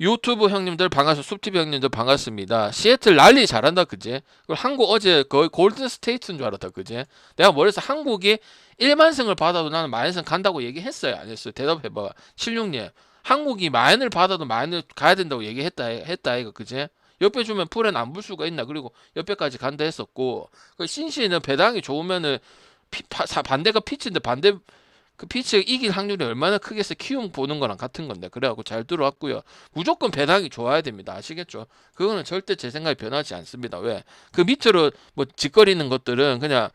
유튜브 형님들 반갑습니다. 숲TV 형님들 반갑습니다. 시애틀 랠리 잘한다 그제? 그리고 한국 어제 거의 골든 스테이트인 줄 알았다 그제? 내가 뭐래서 한국이 1만승을 받아도 나는 마이너스 간다고 얘기했어요 안 했어요? 대답해봐. 76님 한국이 마이너를 받아도 마이너 가야 된다고 했다 이거 그제? 옆에 주면 풀엔 안 불 수가 있나? 그리고 옆에까지 간다 했었고 그 신시는 배당이 좋으면은 반대가 피치인데 반대 그 피치가 이길 확률이 얼마나 크겠어. 키움 보는 거랑 같은 건데. 그래갖고 잘 들어왔고요. 무조건 배당이 좋아야 됩니다. 아시겠죠? 그거는 절대 제 생각이 변하지 않습니다. 왜? 그 밑으로 뭐 짓거리는 것들은 그냥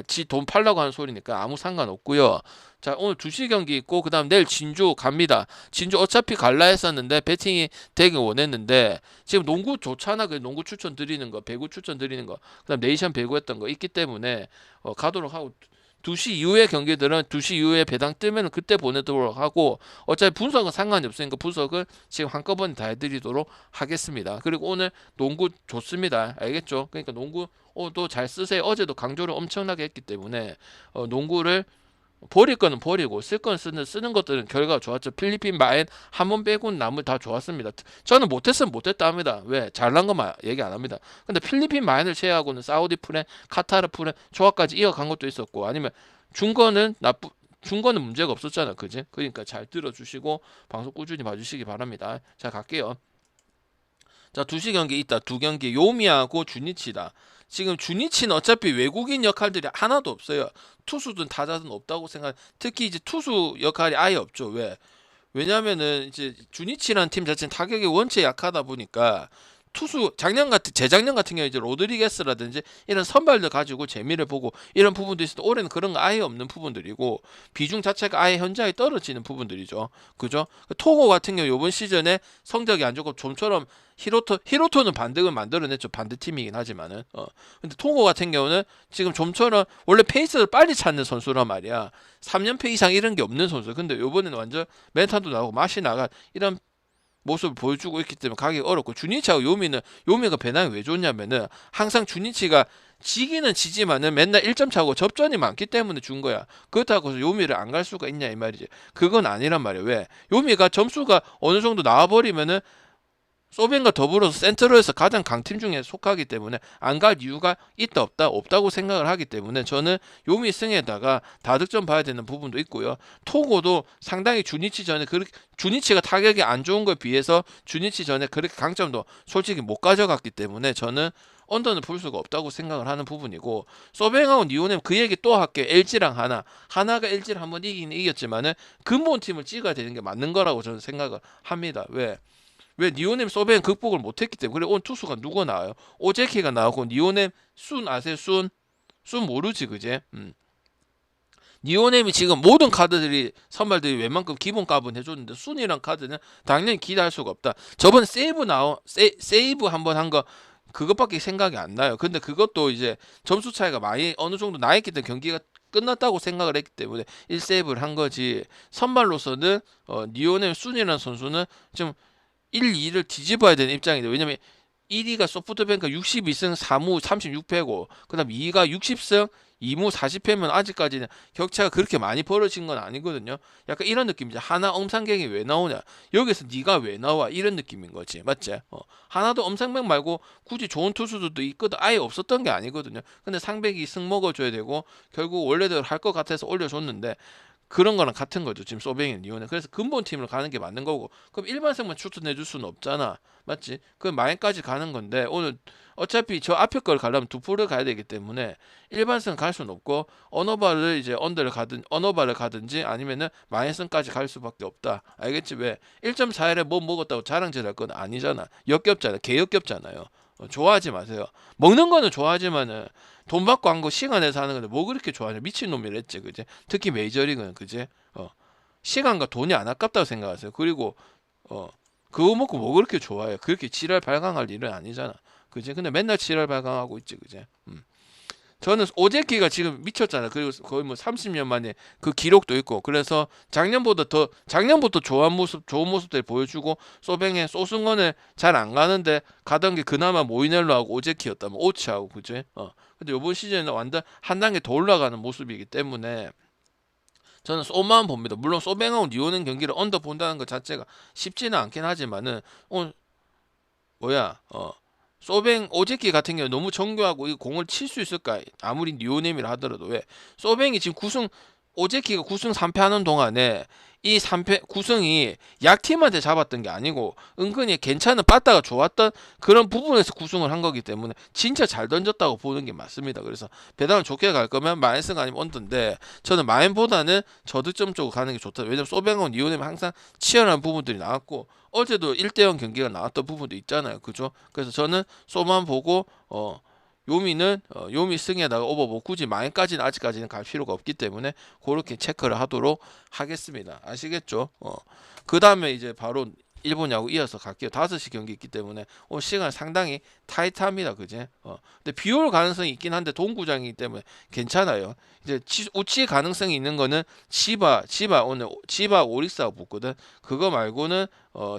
지 돈 팔라고 하는 소리니까 아무 상관없고요. 자, 오늘 2시 경기 있고 그다음 내일 진주 갑니다. 진주 어차피 갈라 했었는데 배팅이 되길 원했는데 지금 농구 좋잖아. 그 농구 추천 드리는 거, 배구 추천 드리는 거, 그다음 네이션 배구 했던 거 있기 때문에 가도록 하고 2시 이후의 경기들은 2시 이후에 배당 뜨면 그때 보내도록 하고 어차피 분석은 상관이 없으니까 분석을 지금 한꺼번에 다 해드리도록 하겠습니다. 그리고 오늘 농구 좋습니다. 알겠죠? 그러니까 농구 또 잘 쓰세요. 어제도 강조를 엄청나게 했기 때문에 농구를 버릴 거는 버리고 쓸 거는 쓰는 것들은 결과가 좋았죠. 필리핀 마엔 한 번 빼고는 나머지 다 좋았습니다. 저는 못했으면 못했다 합니다. 왜? 잘난 것만 얘기 안 합니다. 근데 필리핀 마엔을 제외하고는 사우디 프렌, 카타르 프렌 조합까지 이어간 것도 있었고 아니면 준 거는 문제가 없었잖아. 그지? 그러니까 잘 들어주시고 방송 꾸준히 봐주시기 바랍니다. 자, 갈게요. 자, 2시 경기 있다. 두 경기 요미하고 주니치다. 지금 주니치는 어차피 외국인 역할들이 하나도 없어요. 투수든 타자든 없다고 생각. 특히 이제 투수 역할이 아예 없죠. 왜? 왜냐면은 이제 주니치라는 팀 자체는 타격이 원체 약하다 보니까 투수 재작년 같은 경우에 이제 로드리게스라든지 이런 선발들 가지고 재미를 보고 이런 부분도 있어도 올해는 그런 거 아예 없는 부분들이고 비중 자체가 아예 현저하게 떨어지는 부분들이죠. 그죠? 토고 같은 경우 이번 시즌에 성적이 안 좋고 좀처럼 히로토는 반등을 만들어냈죠. 반대팀이긴 하지만은. 근데 토고 같은 경우는 지금 좀처럼 원래 페이스를 빨리 찾는 선수란 말이야. 3연패 이상 이런 게 없는 선수. 근데 요번에는 완전 멘탈도 나오고 맛이 나가 이런 모습을 보여주고 있기 때문에 가기 어렵고 주니치하고 요미가 배당이 왜 좋냐면은 항상 주니치가 지기는 지지만은 맨날 1점 차고 접전이 많기 때문에 준 거야. 그렇다고 해서 요미를 안 갈 수가 있냐 이 말이지. 그건 아니란 말이야. 왜? 요미가 점수가 어느 정도 나와버리면은 소벤과 더불어서 센트럴에서 가장 강팀 중에 속하기 때문에 안 갈 이유가 있다 없다고 생각을 하기 때문에 저는 요미 승에다가 다득점 봐야 되는 부분도 있고요. 토고도 상당히 주니치가 타격이 안 좋은 거에 비해서 주니치 전에 그렇게 강점도 솔직히 못 가져갔기 때문에 저는 언더는 볼 수가 없다고 생각을 하는 부분이고 소뱅하고 니오넴 그 얘기 또 할게요. LG랑 하나가 LG를 한번 이기긴 이겼지만은 근본 팀을 찍어야 되는 게 맞는 거라고 저는 생각을 합니다. 왜 니오넴 소벤 극복을 못했기 때문에. 그래 오늘 투수가 누가 나와요? 오제키가 나오고 니오넴 순 아세요? 순 모르지 그제? 니오넴이 지금 모든 카드들이 선발들이 웬만큼 기본값은 해줬는데 순이란 카드는 당연히 기대할 수가 없다. 저번 세이브 한번 한 거 그것밖에 생각이 안 나요. 근데 그것도 이제 점수 차이가 많이 어느 정도 나있기 때문에 경기가 끝났다고 생각을 했기 때문에 1세이브를 한 거지. 선발로서는 니오넴 순이라는 선수는 좀 1, 2를 뒤집어야 되는 입장인데 왜냐면 1위가 소프트뱅크 62승 4무 36패고 그다음 2위가 60승 2무 40패면 아직까지는 격차가 그렇게 많이 벌어진 건 아니거든요. 약간 이런 느낌이죠. 하나 엄상갱이 왜 나오냐? 여기서 네가 왜 나와? 이런 느낌인 거지. 맞지? 하나도 엄상백 말고 굳이 좋은 투수들도 있거든. 아예 없었던 게 아니거든요. 근데 상백이 승 먹어줘야 되고 결국 원래대로 할 것 같아서 올려줬는데 그런 거랑 같은 거죠. 지금 소뱅이 니오는. 그래서 근본 팀으로 가는 게 맞는 거고. 그럼 일반생만 추천해 줄 수는 없잖아. 맞지? 그 마인까지 가는 건데 오늘 어차피 저 앞에 걸 가려면 두풀을 가야 되기 때문에 일반생 갈 수는 없고 언어바를 이제 언어바를 가든지 아니면은 마인슨까지 갈 수밖에 없다. 알겠지? 왜? 1.4일에 뭐 먹었다고 자랑질할 건 아니잖아. 역겹잖아. 개역겹잖아요. 좋아하지 마세요. 먹는 거는 좋아하지만은 돈 받고 한 거 시간 내서 하는 건데 뭐 그렇게 좋아하냐? 미친놈이랬지, 그제? 특히 메이저리그는 그제? 시간과 돈이 안 아깝다고 생각하세요. 그리고 어 그거 먹고 뭐 그렇게 좋아해요? 그렇게 지랄 발광할 일은 아니잖아, 그제? 근데 맨날 지랄 발광하고 있지, 그제? 저는 오제키가 지금 미쳤잖아. 그리고 거의 뭐 30년 만에 그 기록도 있고 그래서 작년부터 좋은 모습들 보여주고 소뱅에 소승원을 잘 안 가는데 가던 게 그나마 모이넬로하고 오제키였다면 오치하고 그제? 근데 이번 시즌에는 완전 한 단계 더 올라가는 모습이기 때문에 저는 쏘만 봅니다. 물론 소뱅하고 니오는 경기를 언더 본다는 것 자체가 쉽지는 않긴 하지만은 오늘 뭐야 소뱅 오제키 같은 경우 너무 정교하고 이 공을 칠 수 있을까? 아무리 니오넴이라 하더라도 왜 소뱅이 지금 9승 오제키가 9승 3패 하는 동안에 이 3패 9승이 약팀한테 잡았던 게 아니고 은근히 괜찮은 빠따가 좋았던 그런 부분에서 9승을 한 거기 때문에 진짜 잘 던졌다고 보는 게 맞습니다. 그래서 배당을 좋게 갈 거면 마인스가 아니면 언더인데 저는 마인보다는 저득점 쪽으로 가는 게 좋다. 왜냐면 소뱅하고 니오넴이 항상 치열한 부분들이 나왔고 어제도 1대0 경기가 나왔던 부분도 있잖아요. 그죠? 그래서 저는 소만 보고 요미는 요미 승에다가 오버 뭐 굳이 마인까지는 아직까지는 갈 필요가 없기 때문에 그렇게 체크를 하도록 하겠습니다. 아시겠죠? 그 다음에 이제 바로 일본 야구 이어서 갈게요. 5시 경기 있기 때문에 오늘 시간 상당히 타이트합니다. 그제? 근데 비올 가능성이 있긴 한데 동구장이기 때문에 괜찮아요. 이제 우치 가능성이 있는 거는 오늘 치바 오릭스하고 붙거든. 그거 말고는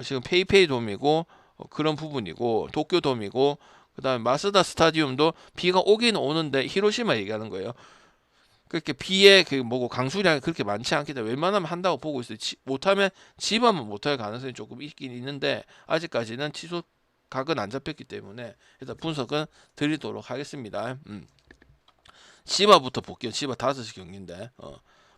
지금 페이페이 돔이고 그런 부분이고 도쿄 돔이고 그다음에 마쓰다 스타디움도 비가 오긴 오는데 히로시마 얘기하는 거예요. 그렇게 비의 그 뭐고 강수량이 그렇게 많지 않기 때문에 웬만하면 한다고 보고 있어요. 못하면 집하면 못할 가능성이 조금 있긴 있는데 아직까지는 취소 각은 안 잡혔기 때문에 일단 분석은 드리도록 하겠습니다. 치바부터 볼게요. 치바 5시 경기인데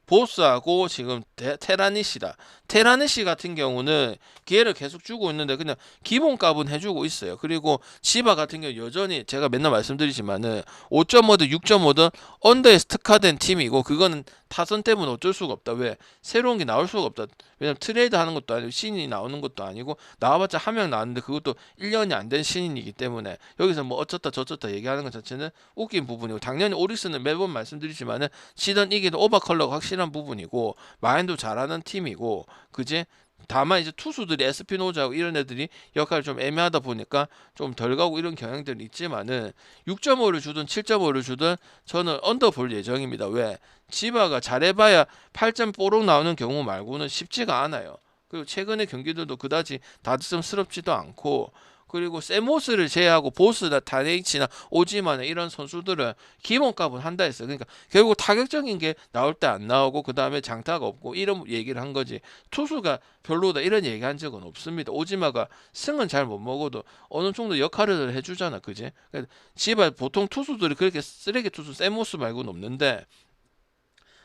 보스하고 지금 테라니시다. 테라니시 같은 경우는 기회를 계속 주고 있는데 그냥 기본값은 해주고 있어요. 그리고 치바 같은 경우 여전히 제가 맨날 말씀드리지만은 5.5든 6.5든 언더에 특화된 팀이고 그거는 타선 때문에 어쩔 수가 없다. 왜? 새로운 게 나올 수가 없다. 왜냐면 트레이드 하는 것도 아니고 신인이 나오는 것도 아니고 나와봤자 한 명 나왔는데 그것도 1년이 안 된 신인이기 때문에 여기서 뭐 어쩌다 저쩌다 얘기하는 것 자체는 웃긴 부분이고 당연히 오리스는 매번 말씀드리지만은 시던 이기도 오버컬러가 확실한 부분이고 마인도 잘하는 팀이고 그지? 다만 이제 투수들이 에스피노자하고 이런 애들이 역할이 좀 애매하다 보니까 좀 덜 가고 이런 경향들이 있지만은 6.5를 주든 7.5를 주든 저는 언더 볼 예정입니다. 왜? 지바가 잘해봐야 8점 뽀록 나오는 경우 말고는 쉽지가 않아요. 그리고 최근의 경기들도 그다지 다득점스럽지도 않고 그리고 세모스를 제외하고 보스나 다네이치나 오지마나 이런 선수들은 기본값은 한다 했어요. 그러니까 결국 타격적인 게 나올 때 안 나오고 그 다음에 장타가 없고 이런 얘기를 한 거지 투수가 별로다 이런 얘기 한 적은 없습니다. 오지마가 승은 잘 못 먹어도 어느 정도 역할을 해주잖아. 그지? 그러니까 지바 보통 투수들이 그렇게 쓰레기 투수 세모스 말고는 없는데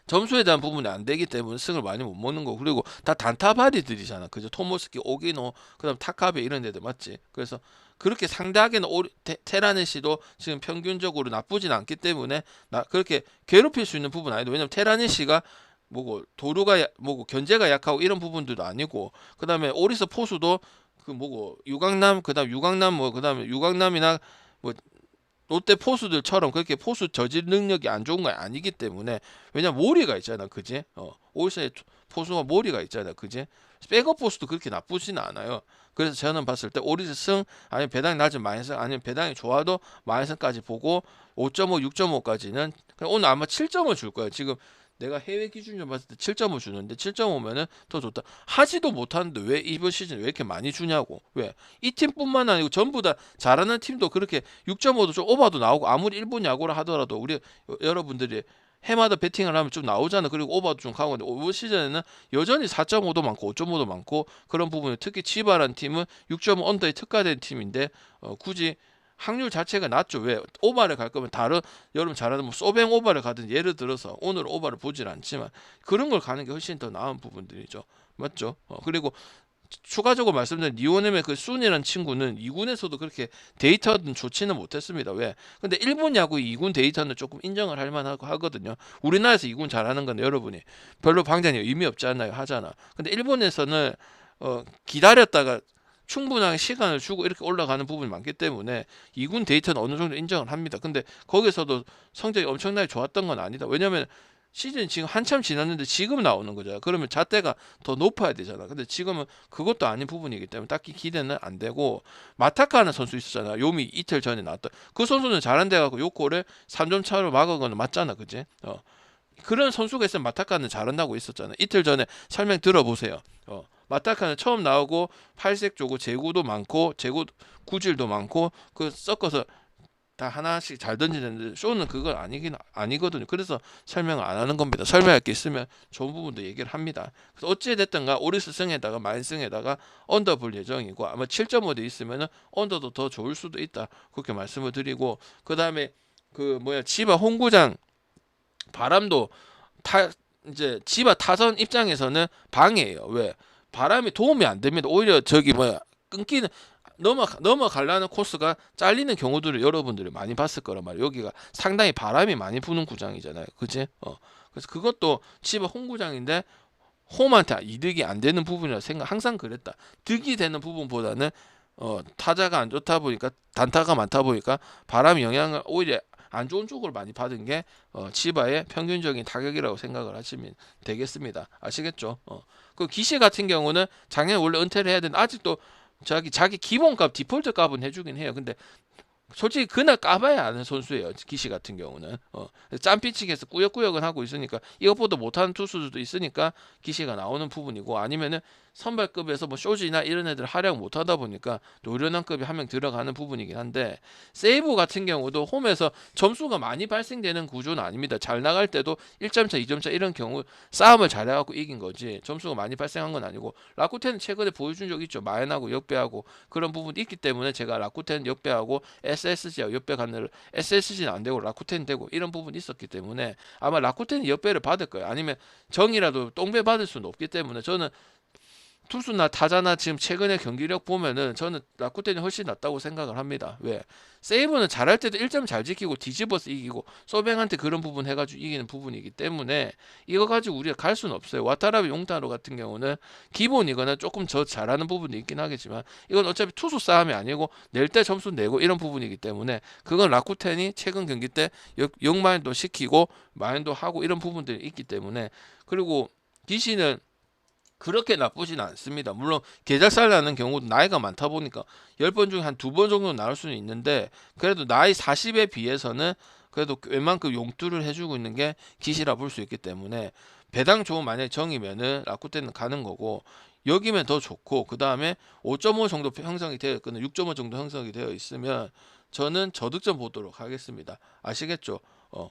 점수에 대한 부분이 안 되기 때문에 승을 많이 못 먹는 거고 그리고 다 단타바디들이잖아. 그죠? 토모스키, 오기노, 그다음 타카베 이런 데들 맞지? 그래서 그렇게 상대하기는 테라네시도 지금 평균적으로 나쁘진 않기 때문에 그렇게 괴롭힐 수 있는 부분은 아니도 왜냐면 테라네시가 뭐고 도루가 뭐고 견제가 약하고 이런 부분들도 아니고 그다음에 오리스 포수도 그 뭐고 유강남 그다음 유강남 뭐 그다음에 유강남이나 뭐 롯데 포수들처럼 그렇게 포수 저질 능력이 안 좋은 건 아니기 때문에 왜냐면 모리가 있잖아. 그지? 올시의 포수가 모리가 있잖아. 그지? 백업 포수도 그렇게 나쁘지는 않아요. 그래서 저는 봤을 때 오리스 승 아니면 배당이 낮은 마이너스 아니면 배당이 좋아도 마이너스까지 보고 5.5, 6.5까지는 오늘 아마 7점을 줄 거예요. 지금 내가 해외 기준으로 봤을 때 7점을 주는데 7.5면은 더 좋다. 하지도 못하는데 왜 이번 시즌 왜 이렇게 많이 주냐고. 왜? 이 팀뿐만 아니고 전부 다 잘하는 팀도 그렇게 6.5도 좀 오버도 나오고 아무리 일본 야구를 하더라도 우리 여러분들이 해마다 배팅을 하면 좀 나오잖아. 그리고 오버도 좀 가고 근데 이번 시즌에는 여전히 4.5도 많고 5.5도 많고 그런 부분에 특히 치바란 팀은 6.5 언더에 특화된 팀인데 굳이 확률 자체가 낮죠. 왜? 오바를 갈 거면 다른 여러분 잘하는 뭐 소뱅 오바를 가든 예를 들어서 오늘 오바를 보질 않지만 그런 걸 가는 게 훨씬 더 나은 부분들이죠. 맞죠? 그리고 추가적으로 말씀드린 니오넴의 그 순이라는 친구는 2군에서도 그렇게 데이터는 좋지는 못했습니다. 왜? 근데 일본 야구 2군 데이터는 조금 인정을 할 만하고 하거든요. 우리나라에서 2군 잘하는 건 여러분이 별로 방전이 의미 없지 않나요? 하잖아. 근데 일본에서는 기다렸다가 충분하게 시간을 주고 이렇게 올라가는 부분이 많기 때문에 2군 데이터는 어느 정도 인정을 합니다. 근데 거기서도 성적이 엄청나게 좋았던 건 아니다. 왜냐면 시즌 지금 한참 지났는데 지금 나오는 거잖아. 그러면 잣대가 더 높아야 되잖아. 근데 지금은 그것도 아닌 부분이기 때문에 딱히 기대는 안 되고 마타카는 선수 있었잖아. 요미 이틀 전에 나왔던 그 선수는 잘한데 갖고 요코를 3점 차로 막은 거는 맞잖아. 그지? 그런 선수가 있으면 마타카는 잘한다고 있었잖아. 이틀 전에 설명 들어보세요. 마타카는 처음 나오고 팔색 조고 재구도 많고 재구 구질도 많고 그 섞어서 다 하나씩 잘 던지는데 쇼는 그건 아니거든요. 그래서 설명을 안 하는 겁니다. 설명할 게 있으면 좋은 부분도 얘기를 합니다. 그래서 어찌 됐든가 오리스 승에다가 마인승에다가 언더 볼 예정이고 아마 7.5대 있으면은 언더도 더 좋을 수도 있다. 그렇게 말씀을 드리고 그다음에 그 뭐야 지바 홈구장 바람도 이제 지바 타선 입장에서는 방해예요. 왜? 바람이 도움이 안 됩니다. 오히려 저기 뭐야 끊기는 넘어가려는 코스가 잘리는 경우들을 여러분들이 많이 봤을 거란 말이에요. 여기가 상당히 바람이 많이 부는 구장이잖아요. 그치? 그래서 그것도 지바 홈구장인데 홈한테 이득이 안 되는 부분이라 항상 그랬다. 득이 되는 부분보다는 타자가 안 좋다 보니까 단타가 많다 보니까 바람 영향을 오히려 안 좋은 쪽으로 많이 받은 게 치바의 평균적인 타격이라고 생각을 하시면 되겠습니다. 아시겠죠? 그 기시 같은 경우는 작년에 원래 은퇴를 해야 되는데 아직도 자기 기본값 디폴트 값은 해주긴 해요. 근데 솔직히 그날 까봐야 아는 선수예요. 기시 같은 경우는 짬피치기에서 꾸역꾸역은 하고 있으니까 이것보다 못하는 투수들도 있으니까 기시가 나오는 부분이고 아니면은 선발급에서 뭐 쇼지나 이런 애들 활약 못하다 보니까 노련한급이 한 명 들어가는 부분이긴 한데 세이브 같은 경우도 홈에서 점수가 많이 발생되는 구조는 아닙니다. 잘 나갈 때도 1점차 2점차 이런 경우 싸움을 잘해갖고 이긴 거지 점수가 많이 발생한 건 아니고 라쿠텐은 최근에 보여준 적 있죠. 마연하고 역배하고 그런 부분이 있기 때문에 제가 라쿠텐 역배하고 SSG하고 역배가는 SSG는 안 되고 라쿠텐 되고 이런 부분이 있었기 때문에 아마 라쿠텐이 역배를 받을 거예요. 아니면 정이라도 똥배 받을 수는 없기 때문에 저는 투수나 타자나 지금 최근의 경기력 보면은 저는 라쿠텐이 훨씬 낫다고 생각을 합니다. 왜? 세이브는 잘할 때도 1점 잘 지키고 뒤집어서 이기고 소뱅한테 그런 부분 해가지고 이기는 부분이기 때문에 이거 가지고 우리가 갈 수는 없어요. 와타나베 용타로 같은 경우는 기본이거나 조금 더 잘하는 부분이 있긴 하겠지만 이건 어차피 투수 싸움이 아니고 낼 때 점수 내고 이런 부분이기 때문에 그건 라쿠텐이 최근 경기 때 역마인도 시키고 마인도 하고 이런 부분들이 있기 때문에 그리고 기시는 그렇게 나쁘진 않습니다. 물론 계작살 나는 경우도 나이가 많다 보니까 10번 중에 한 2번 정도 나올 수는 있는데 그래도 나이 40에 비해서는 그래도 웬만큼 용두를 해주고 있는 게 기시라 볼 수 있기 때문에 배당 좋은 만약에 정이면은 라쿠텐은 가는 거고 여기면 더 좋고 그 다음에 5.5 정도 형성이 되어 있거나 6.5 정도 형성이 되어 있으면 저는 저득점 보도록 하겠습니다. 아시겠죠?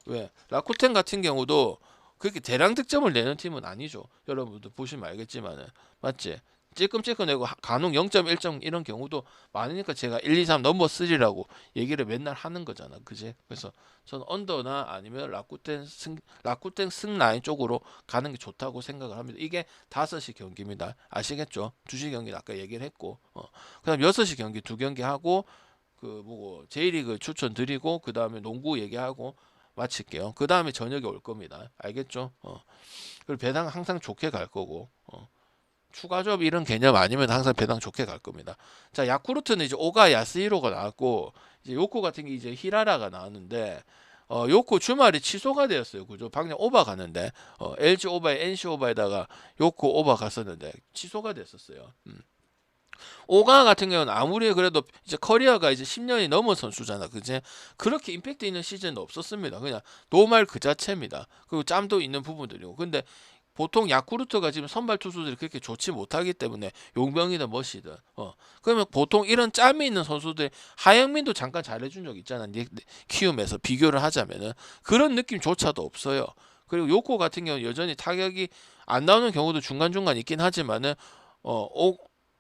왜? 라쿠텐 같은 경우도 그렇게 대량 득점을 내는 팀은 아니죠. 여러분들 보시면 알겠지만은 맞지? 찔끔찔끔내고 간혹 0.1점 이런 경우도 많으니까 제가 1, 2, 3 넘버 3라고 얘기를 맨날 하는 거잖아. 그지? 그래서 저는 언더나 아니면 라쿠텐 승라인 쪽으로 가는 게 좋다고 생각을 합니다. 이게 5시 경기입니다. 아시겠죠? 2시 경기 아까 얘기를 했고 그다음 6시 경기 2경기 하고 그 뭐고 J리그 추천드리고 그다음에 농구 얘기하고 마칠게요. 그 다음에 저녁에 올 겁니다. 알겠죠? 그리고 배당 항상 좋게 갈 거고 추가 조합 이런 개념 아니면 항상 배당 좋게 갈 겁니다. 자 야쿠르트는 이제 오가 야스히로가 나왔고 이제 요코 같은 게 이제 히라라가 나왔는데 요코 주말이 취소가 되었어요. 그죠? 방금 오바 갔는데 LG 오바에 NC 오바에다가 요코 오바 갔었는데 취소가 됐었어요. 오가 같은 경우는 아무리 그래도 이제 커리어가 이제 10년이 넘은 선수잖아. 그지? 그렇게 임팩트 있는 시즌은 없었습니다. 그냥 노말 그 자체입니다. 그리고 짬도 있는 부분들이고. 근데 보통 야쿠르트가 지금 선발 투수들이 그렇게 좋지 못하기 때문에 용병이든 멋이든 그러면 보통 이런 짬이 있는 선수들 하영민도 잠깐 잘해준 적 있잖아. 키움에서 비교를 하자면은 그런 느낌조차도 없어요. 그리고 요코 같은 경우는 여전히 타격이 안 나오는 경우도 중간중간 있긴 하지만은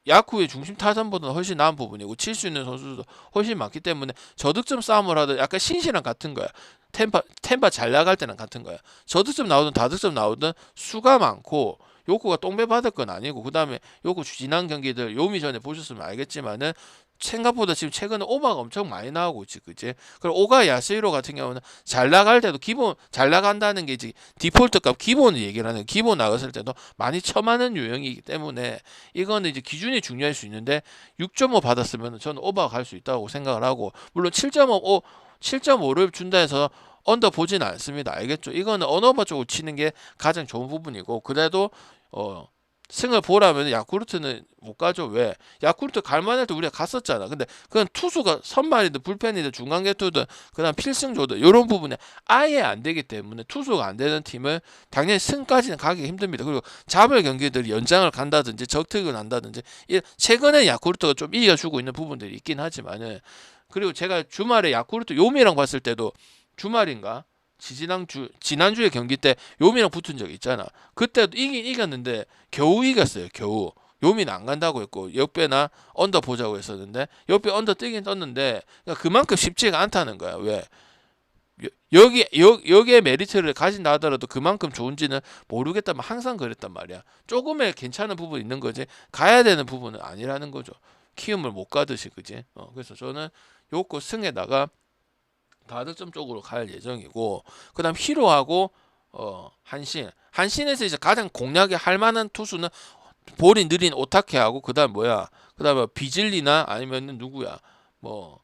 야쿠의 중심 타선보다 훨씬 나은 부분이고 칠 수 있는 선수도 훨씬 많기 때문에 저득점 싸움을 하든 약간 신시랑 같은 거야. 템파 잘 나갈 때랑 같은 거야. 저득점 나오든 다득점 나오든 수가 많고 요코가 똥배 받을 건 아니고 그 다음에 요코 지난 경기들 요미 전에 보셨으면 알겠지만은 생각보다 지금 최근에 오바가 엄청 많이 나오고 있지, 그치? 그리고 오가 야스히로 같은 경우는 잘 나갈 때도 기본 잘 나간다는 게 이제 디폴트 값 기본을 얘기를 하는 기본 나갔을 때도 많이 처마는 유형이기 때문에 이거는 이제 기준이 중요할 수 있는데 6.5 받았으면 저는 오바가 갈 수 있다고 생각을 하고 물론 7.5를 준다 해서 언더 보진 않습니다. 알겠죠? 이거는 언어바 쪽으로 치는 게 가장 좋은 부분이고 그래도 승을 보라면 야쿠르트는 못 가죠. 왜? 야쿠르트 갈만할 때 우리가 갔었잖아. 근데 그건 투수가 선발이든 불펜이든 중간 개투든 그다음 필승조든 이런 부분에 아예 안 되기 때문에 투수가 안 되는 팀은 당연히 승까지는 가기 힘듭니다. 그리고 자멸 경기들이 연장을 간다든지 적특을 한다든지 최근에 야쿠르트가 좀 이겨주고 있는 부분들이 있긴 하지만은 그리고 제가 주말에 야쿠르트 요미랑 봤을 때도 주말인가? 지난주에 경기 때 요미랑 붙은 적 있잖아. 그때도 이겼는데 겨우 이겼어요. 겨우. 요미는 안 간다고 했고 역배나 언더 보자고 했었는데 역배 언더 뜨긴 떴는데 그러니까 그만큼 쉽지가 않다는 거야. 왜? 여기에 메리트를 가진다 하더라도 그만큼 좋은지는 모르겠다면 항상 그랬단 말이야. 조금의 괜찮은 부분 있는 거지 가야 되는 부분은 아니라는 거죠. 키움을 못 가듯이 그지. 그래서 저는 요거 승에다가 다득점 쪽으로 갈 예정이고 그다음 히로하고 한신에서 이제 가장 공략이 할 만한 투수는 볼이 느린 오타케하고 그다음 뭐야 그다음에 비질리나 아니면은 누구야 뭐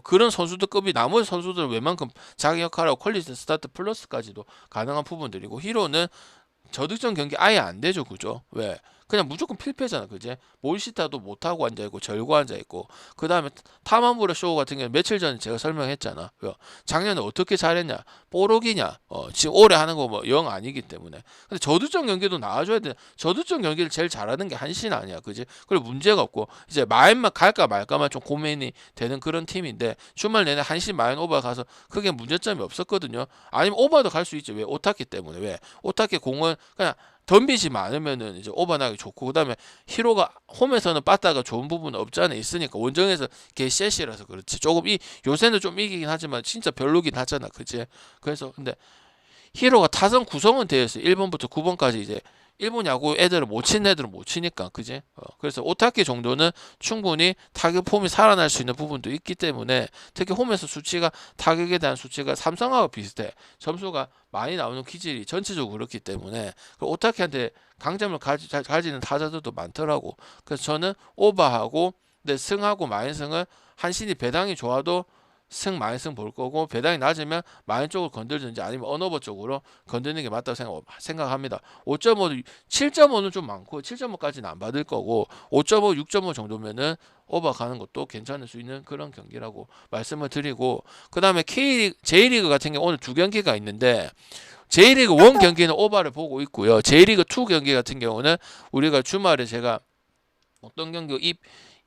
그런 선수들급이 나머지 선수들은 웬만큼 자기 역할하고 퀄리티 스타트 플러스까지도 가능한 부분들이고 히로는 저득점 경기 아예 안 되죠, 그죠? 왜? 그냥 무조건 필패잖아, 그제? 몰시타도 못하고 앉아있고, 절고 앉아있고, 그 다음에 타마무라 쇼 같은 경우는 며칠 전에 제가 설명했잖아. 작년에 어떻게 잘했냐? 뽀록이냐? 지금 올해 하는 거 뭐 영 아니기 때문에. 근데 저득점 경기도 나와줘야 돼. 저득점 경기를 제일 잘하는 게 한신 아니야, 그지? 그리고 문제가 없고, 이제 마인만 갈까 말까만 좀 고민이 되는 그런 팀인데, 주말 내내 한신 마인 오버 가서 크게 문제점이 없었거든요. 아니면 오버도 갈 수 있죠. 왜? 오타키 때문에. 왜? 오타키 공은 그냥 덤비지 않으면은 이제 오버나기 좋고 그다음에 히로가 홈에서는 빠따가 좋은 부분은 없지 않아 있으니까 원정에서 개셋이라서 그렇지 조금 요새는 좀 이기긴 하지만 진짜 별로긴 하잖아 그치. 그래서 근데 히로가 타선 구성은 되어 있어 1번부터 9번까지 이제 일본 야구 애들을 못 치는 애들은 못 치니까 그지. 그래서 오타키 정도는 충분히 타격 폼이 살아날 수 있는 부분도 있기 때문에 특히 홈에서 수치가 타격에 대한 수치가 삼성하고 비슷해. 점수가 많이 나오는 기질이 전체적으로 그렇기 때문에 오타키한테 강점을 가지는 타자들도 많더라고. 그래서 저는 오버하고 근데 승하고 마인승은 한신이 배당이 좋아도 마인승 볼 거고 배당이 낮으면 마인 쪽을 건들든지 아니면 언어버 쪽으로 건드는 게 맞다고 생각합니다. 5.5, 7.5는 좀 많고 7.5까지는 안 받을 거고 5.5, 6.5 정도면은 오버 가는 것도 괜찮을 수 있는 그런 경기라고 말씀을 드리고 그 다음에 J리그 같은 경우 오늘 2경기가 있는데 J리그 1 경기는 오버를 보고 있고요. J리그 2 경기 같은 경우는 우리가 주말에 제가 어떤 경기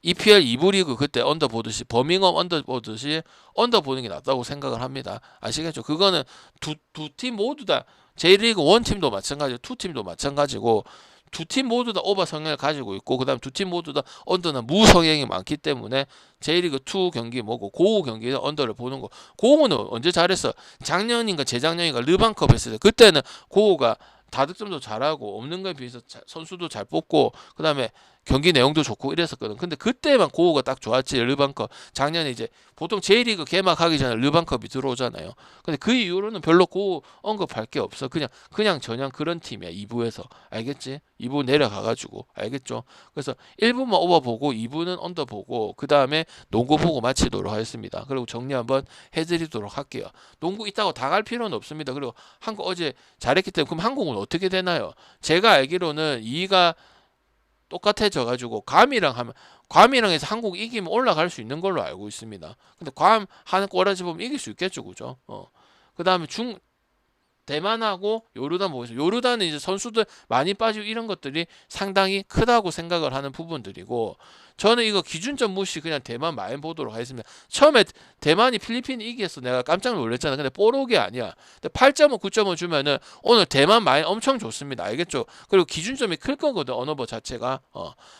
EPL 2부 리그 그때 언더 보듯이 버밍엄 언더 보듯이 언더 보는 게 낫다고 생각을 합니다. 아시겠죠? 그거는 두 팀 모두 다 J리그 1 팀도 마찬가지고 2 팀도 마찬가지고 두 팀 모두 다 오버 성향을 가지고 있고 그다음 두 팀 모두 다 언더나 무 성향이 많기 때문에 J리그 2 경기 뭐고 고우 경기는 언더를 보는 거. 고우는 언제 잘했어? 작년인가 재작년인가 르반컵 했을 때 그때는 고우가 다득점도 잘하고 없는 거에 비해서 선수도 잘 뽑고 그다음에 경기 내용도 좋고 이랬었거든. 근데 그때만 고우가 딱 좋았지. 르반컵 작년에 이제 보통 J리그 개막하기 전에 르반컵이 들어오잖아요. 근데 그 이후로는 별로 고우 언급할 게 없어. 그냥 전형 그런 팀이야. 2부에서 알겠지? 2부 내려가가지고 알겠죠? 그래서 1부만 오버 보고 2부는 언더 보고 그 다음에 농구 보고 마치도록 하겠습니다. 그리고 정리 한번 해드리도록 할게요. 농구 있다고 다 갈 필요는 없습니다. 그리고 한국 어제 잘했기 때문에 그럼 한국은 어떻게 되나요? 제가 알기로는 2가 똑같아져가지고 괌이랑 해서 한국 이기면 올라갈 수 있는 걸로 알고 있습니다. 근데 괌 하는 꼬라지 보면 이길 수 있겠죠, 그죠? 그 다음에 대만하고 요르단 보겠습니다. 요르단은 이제 선수들 많이 빠지고 이런 것들이 상당히 크다고 생각을 하는 부분들이고 저는 이거 기준점 무시 그냥 대만 마인 보도록 하겠습니다. 처음에 대만이 필리핀이 이겼어. 내가 깜짝 놀랐잖아. 근데 뽀록이 아니야. 근데 8.5, 9.5 주면은 오늘 대만 마인 엄청 좋습니다. 알겠죠? 그리고 기준점이 클 거거든. 언어버 자체가.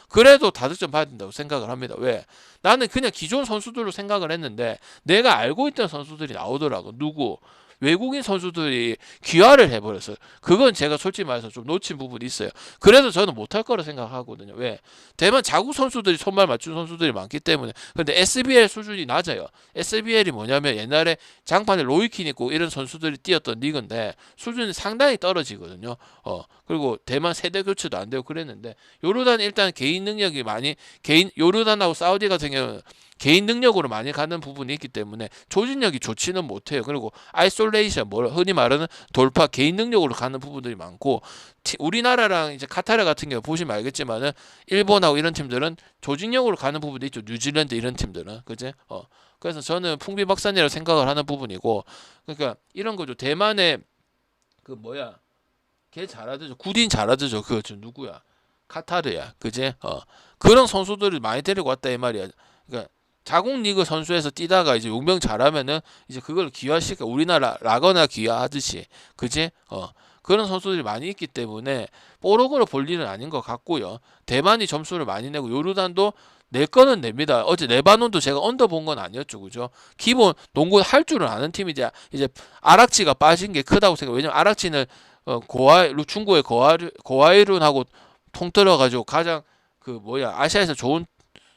그래도 다득점 봐야 된다고 생각을 합니다. 왜? 나는 그냥 기존 선수들로 생각을 했는데 내가 알고 있던 선수들이 나오더라고. 누구? 외국인 선수들이 귀화를 해버렸어요. 그건 제가 솔직히 말해서 좀 놓친 부분이 있어요. 그래서 저는 못할 거라 생각하거든요. 왜? 대만 자국 선수들이 손발 맞춘 선수들이 많기 때문에. 근데 SBL 수준이 낮아요. SBL이 뭐냐면 옛날에 장판에 로이킨 있고 이런 선수들이 뛰었던 리그인데 수준이 상당히 떨어지거든요. 그리고 대만 세대 교체도 안 되고 그랬는데 요르단 일단 개인 능력이 요르단하고 사우디 같은 경우는 개인 능력으로 많이 가는 부분이 있기 때문에 조직력이 좋지는 못해요. 그리고 아이솔레이션, 흔히 말하는 돌파, 개인 능력으로 가는 부분들이 많고 우리나라랑 이제 카타르 같은 경우 보시면 알겠지만은 일본하고 이런 팀들은 조직력으로 가는 부분도 있죠. 뉴질랜드 이런 팀들은 그제? 그래서 저는 풍비박산이라고 생각을 하는 부분이고 그러니까 이런 거죠. 대만의 걔 잘하더죠. 구딘 잘하더죠. 저 누구야? 카타르야. 그제? 그런 선수들을 많이 데리고 왔다 이 말이야. 그러니까 자국 리그 선수에서 뛰다가 이제 용병 잘하면은 이제 그걸 기화시켜 우리나라 라거나 기화하듯이 그지? 그런 선수들이 많이 있기 때문에 뽀록으로 볼 일은 아닌 것 같고요. 대만이 점수를 많이 내고 요르단도 낼 거는 냅니다. 어제 레바논도 제가 언더 본 건 아니었죠, 그죠? 기본 농구 할 줄은 아는 팀이 이제 아락치가 빠진 게 크다고 생각. 왜냐면 아락치는 중국의 고아이룬하고 통틀어 가지고 가장 그 뭐야 아시아에서 좋은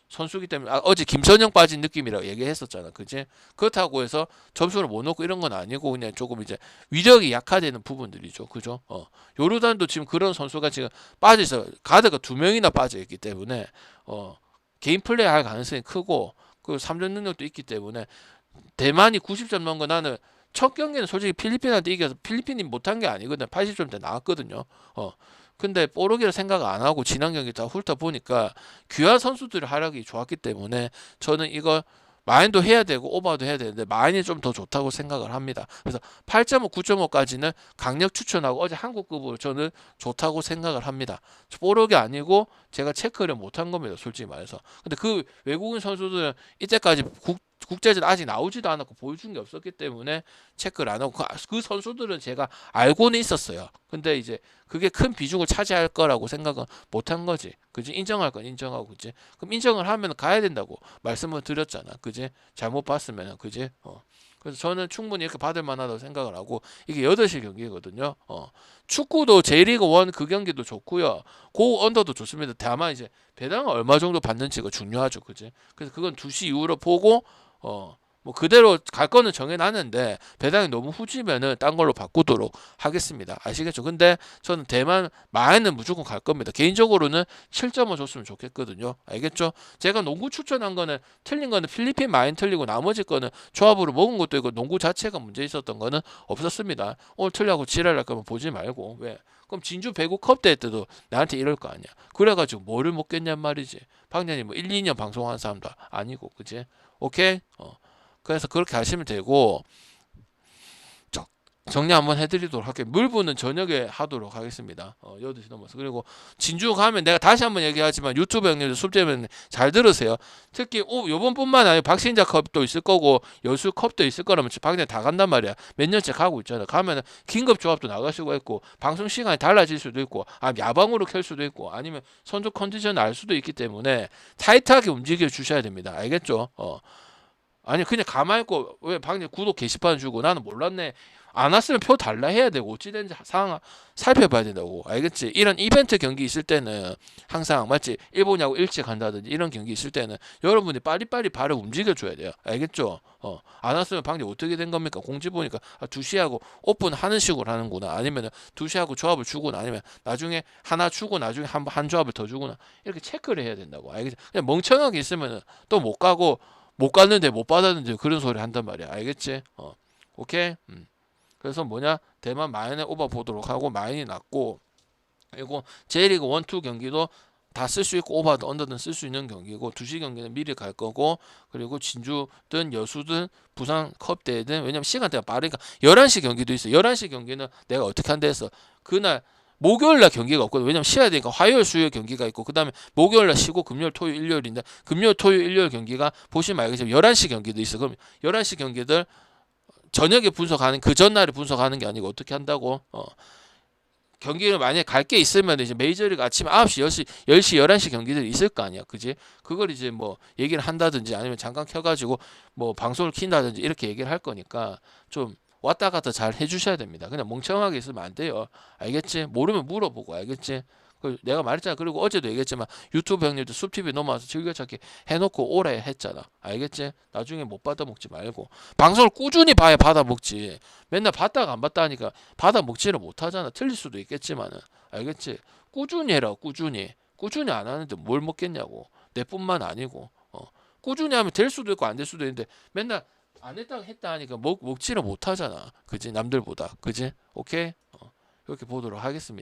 선수기 때문에 어제 김선영 빠진 느낌이라고 얘기했었잖아, 그지? 그렇다고 해서 점수를 못 넣고 이런 건 아니고 그냥 조금 이제 위력이 약화되는 부분들이죠, 그죠? 요르단도 지금 그런 선수가 지금 빠져 있어 가드가 2명이나 빠져 있기 때문에 개인 플레이 할 가능성이 크고 그 3점 능력도 있기 때문에 대만이 90점 넣은 거 나는 첫 경기는 솔직히 필리핀한테 이겨서 필리핀이 못한 게 아니거든. 80점대 나왔거든요. 근데 뽀록이를 생각 안 하고 지난 경기 다 훑어보니까 귀화 선수들의 활약이 좋았기 때문에 저는 이거 마인도 해야 되고 오버도 해야 되는데 마인이 좀 더 좋다고 생각을 합니다. 그래서 8.5, 9.5까지는 강력 추천하고 어제 한국급으로 저는 좋다고 생각을 합니다. 뽀록이 아니고 제가 체크를 못한 겁니다. 솔직히 말해서. 근데 그 외국인 선수들은 이때까지 국제전 아직 나오지도 않았고 보여준 게 없었기 때문에 체크를 안 하고 그 선수들은 제가 알고는 있었어요. 근데 이제 그게 큰 비중을 차지할 거라고 생각은 못한 거지. 그지? 인정할 건 인정하고 그지? 그럼 인정을 하면 가야 된다고 말씀을 드렸잖아. 그지? 잘못 봤으면 그지? 그래서 저는 충분히 이렇게 받을 만하다고 생각을 하고 이게 8시 경기거든요. 축구도 J리그 1 그 경기도 좋고요. 고 언더도 좋습니다. 다만 이제 배당을 얼마 정도 받는지가 중요하죠. 그지? 그래서 그건 2시 이후로 보고 뭐 그대로 갈 거는 정해놨는데 배당이 너무 후지면은 딴 걸로 바꾸도록 하겠습니다. 아시겠죠? 근데 저는 대만 마에는 무조건 갈 겁니다. 개인적으로는 7.5 줬으면 좋겠거든요. 알겠죠? 제가 농구 추천한 거는 틀린 거는 필리핀 마인 틀리고 나머지 거는 조합으로 먹은 것도 있고 농구 자체가 문제 있었던 거는 없었습니다. 오늘 틀리고 지랄할 거면 보지 말고 왜? 그럼 진주 배구 컵 대회 때도 나한테 이럴 거 아니야. 그래가지고 뭐를 먹겠냔 말이지. 박년이 뭐 1, 2년 방송한 사람도 아니고 그지? 오케이? 그래서 그렇게 하시면 되고 정리 한번 해드리도록 할게요. 물분은 저녁에 하도록 하겠습니다. 8시 넘어서. 그리고 진주 가면 내가 다시 한번 얘기하지만 유튜브 형님들 숙제면 잘 들으세요. 특히 요번뿐만 아니라 박신자 컵도 있을 거고 여수 컵도 있을 거라면 박내 다 간단 말이야. 몇 년째 가고 있잖아. 가면 긴급 조합도 나갈 수가 있고 방송 시간이 달라질 수도 있고 야방으로 켤 수도 있고 아니면 선수 컨디션 알 수도 있기 때문에 타이트하게 움직여 주셔야 됩니다. 알겠죠? 아니 그냥 가만히 있고 왜 방금 구독 게시판 주고 나는 몰랐네 안 왔으면 표 달라 해야 되고 어찌 되는지 상황 살펴봐야 된다고 알겠지? 이런 이벤트 경기 있을 때는 항상 맞지? 일본하고 일찍 간다든지 이런 경기 있을 때는 여러분이 빨리빨리 발을 움직여 줘야 돼요. 알겠죠? 안 왔으면 방금 어떻게 된 겁니까? 공지 보니까 2시하고 오픈하는 식으로 하는구나 아니면 2시하고 조합을 주거나 아니면 나중에 하나 주고 나중에 한 조합을 더 주거나 이렇게 체크를 해야 된다고 알겠지? 그냥 멍청하게 있으면 또 못 가고 못 갔는데 못 받았는데 그런 소리 한단 말이야. 알겠지? 오케이? 그래서 뭐냐? 대만 마인에 오버 보도록 하고 마인이 났고 그리고 J리그 1, 2 경기도 다 쓸 수 있고 오버든 언더든 쓸 수 있는 경기고 2시 경기는 미리 갈 거고 그리고 진주든 여수든 부산 컵 대회든 왜냐면 시간대가 빠르니까 11시 경기도 있어. 11시 경기는 내가 어떻게 한다 해서 그날 목요일날 경기가 없거든. 왜냐면 쉬어야 되니까 화요일 수요일 경기가 있고 그 다음에 목요일날 쉬고 금요일 토요일 일요일인데 금요일 토요일 일요일 경기가 보시면 알겠지만 11시 경기도 있어. 그럼 11시 경기들 저녁에 분석하는 그 전날에 분석하는 게 아니고 어떻게 한다고 경기를 만약에 갈 게 있으면 이제 메이저리그 아침 9시 10시 11시 경기들이 있을 거 아니야. 그지? 그걸 이제 뭐 얘기를 한다든지 아니면 잠깐 켜가지고 뭐 방송을 킨다든지 이렇게 얘기를 할 거니까 좀 왔다 갔다 잘 해주셔야 됩니다. 그냥 멍청하게 있으면 안 돼요. 알겠지? 모르면 물어보고 알겠지? 내가 말했잖아. 그리고 어제도 얘기했지만 유튜브 형님도 숲TV 넘어와서 즐겨찾기 해놓고 오래 했잖아. 알겠지? 나중에 못 받아먹지 말고 방송을 꾸준히 봐야 받아먹지. 맨날 봤다가 안 봤다 하니까 받아먹지를 못하잖아. 틀릴 수도 있겠지만은 알겠지? 꾸준히 해라. 꾸준히 안 하는데 뭘 먹겠냐고. 내뿐만 아니고 꾸준히 하면 될 수도 있고 안 될 수도 있는데 맨날 안 했다가 했다 하니까 먹지를 못하잖아. 그지? 남들보다. 그지? 오케이? 이렇게 보도록 하겠습니다.